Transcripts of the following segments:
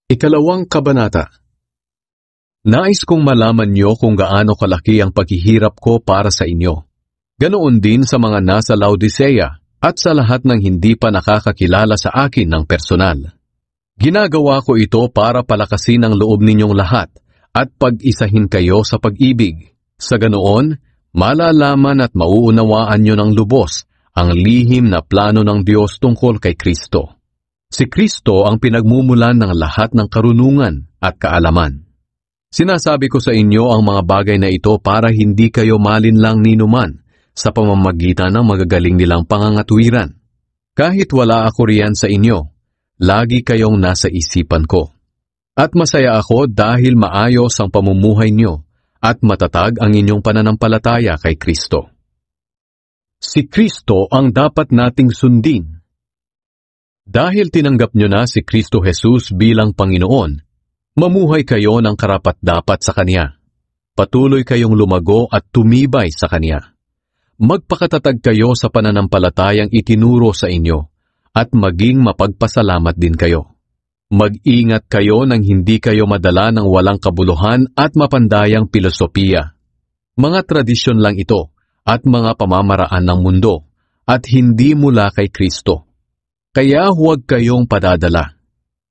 Ikalawang kabanata. Nais kong malaman niyo kung gaano kalaki ang paghihirap ko para sa inyo. Ganoon din sa mga nasa Laodicea at sa lahat ng hindi pa nakakakilala sa akin ng personal. Ginagawa ko ito para palakasin ang loob ninyong lahat at pag-isahin kayo sa pag-ibig. Sa ganoon, malalaman at mauunawaan nyo ng lubos ang lihim na plano ng Diyos tungkol kay Kristo. Si Kristo ang pinagmumulan ng lahat ng karunungan at kaalaman. Sinasabi ko sa inyo ang mga bagay na ito para hindi kayo malinlang ninuman sa pamamagitan ng magagaling nilang pangangatwiran. Kahit wala ako riyan sa inyo, lagi kayong nasa isipan ko. At masaya ako dahil maayos ang pamumuhay nyo at matatag ang inyong pananampalataya kay Kristo. Si Kristo ang dapat nating sundin. Dahil tinanggap nyo na si Kristo Jesus bilang Panginoon, mamuhay kayo ng karapat-dapat sa Kanya. Patuloy kayong lumago at tumibay sa Kanya. Magpakatatag kayo sa pananampalatayang itinuro sa inyo at maging mapagpasalamat din kayo. Mag-ingat kayo nang hindi kayo madala ng walang kabuluhan at mapandayang pilosopiya. Mga tradisyon lang ito at mga pamamaraan ng mundo at hindi mula kay Kristo. Kaya huwag kayong padadala.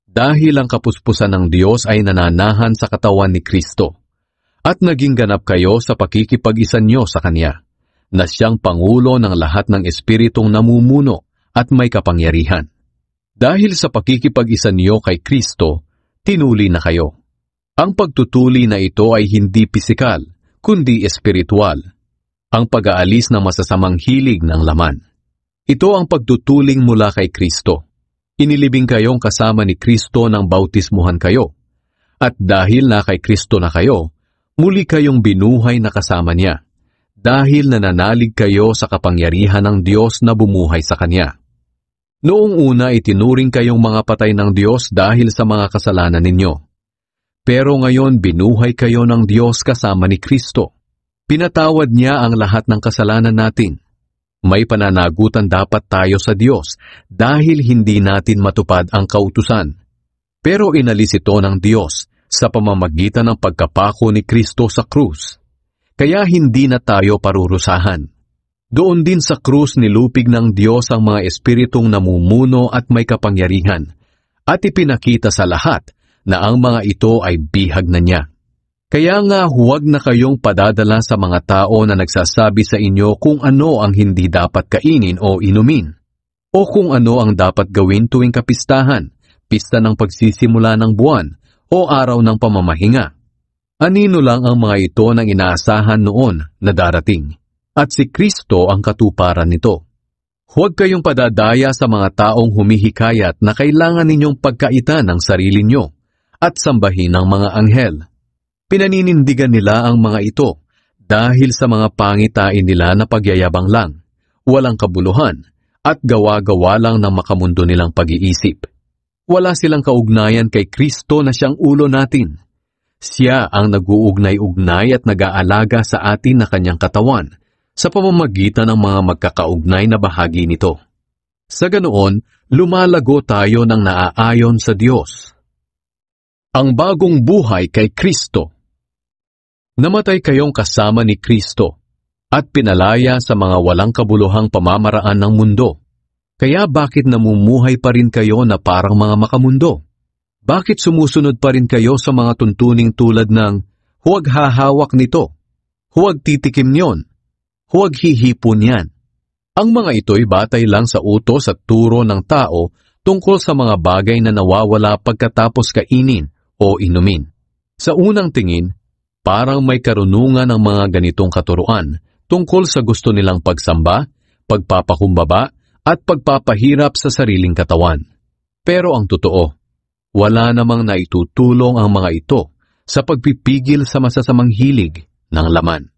Dahil ang kapuspusan ng Diyos ay nananahan sa katawan ni Kristo at naging ganap kayo sa pakikipag-isa nyo sa Kanya, na siyang Pangulo ng lahat ng espiritong namumuno at may kapangyarihan. Dahil sa pakikipag-isa niyo kay Kristo, tinuli na kayo. Ang pagtutuli na ito ay hindi pisikal, kundi espiritual. Ang pag-aalis ng masasamang hilig ng laman. Ito ang pagtutuling mula kay Kristo. Inilibing kayong kasama ni Kristo nang bautismuhan kayo. At dahil na kay Kristo na kayo, muli kayong binuhay na kasama niya. Dahil nananalig kayo sa kapangyarihan ng Diyos na bumuhay sa Kanya. Noong una itinuring kayong mga patay ng Diyos dahil sa mga kasalanan ninyo. Pero ngayon binuhay kayo ng Diyos kasama ni Kristo. Pinatawad niya ang lahat ng kasalanan natin. May pananagutan dapat tayo sa Diyos dahil hindi natin matupad ang kautusan. Pero inalis ito ng Diyos sa pamamagitan ng pagkapako ni Kristo sa krus. Kaya hindi na tayo parurusahan. Doon din sa krus nilupig ng Diyos ang mga espiritong namumuno at may kapangyarihan, at ipinakita sa lahat na ang mga ito ay bihag na niya. Kaya nga huwag na kayong padadala sa mga tao na nagsasabi sa inyo kung ano ang hindi dapat kainin o inumin, o kung ano ang dapat gawin tuwing kapistahan, pista ng pagsisimula ng buwan, o araw ng pamamahinga. Anino lang ang mga ito ng inaasahan noon na darating, at si Kristo ang katuparan nito. Huwag kayong padadaya sa mga taong humihikayat na kailangan ninyong pagkaitan ng sarili nyo at sambahin ng mga anghel. Pinaninindigan nila ang mga ito dahil sa mga pangitain nila na pagyayabang lang, walang kabuluhan, at gawa-gawa lang ng makamundo nilang pag-iisip. Wala silang kaugnayan kay Kristo na siyang ulo natin. Siya ang nag-uugnay-ugnay at nag-aalaga sa atin na kanyang katawan sa pamamagitan ng mga magkakaugnay na bahagi nito. Sa ganoon, lumalago tayo ng naaayon sa Diyos. Ang bagong buhay kay Kristo. Namatay kayong kasama ni Kristo at pinalaya sa mga walang kabuluhang pamamaraan ng mundo. Kaya bakit namumuhay pa rin kayo na parang mga makamundo? Bakit sumusunod pa rin kayo sa mga tuntuning tulad ng huwag hahawak nito, huwag titikim yon, huwag hihipon yan? Ang mga ito'y batay lang sa utos at turo ng tao tungkol sa mga bagay na nawawala pagkatapos kainin o inumin. Sa unang tingin, parang may karunungan ng mga ganitong katuruan tungkol sa gusto nilang pagsamba, pagpapakumbaba, at pagpapahirap sa sariling katawan. Pero ang totoo, wala namang naitutulong ang mga ito sa pagpipigil sa masasamang hilig ng laman.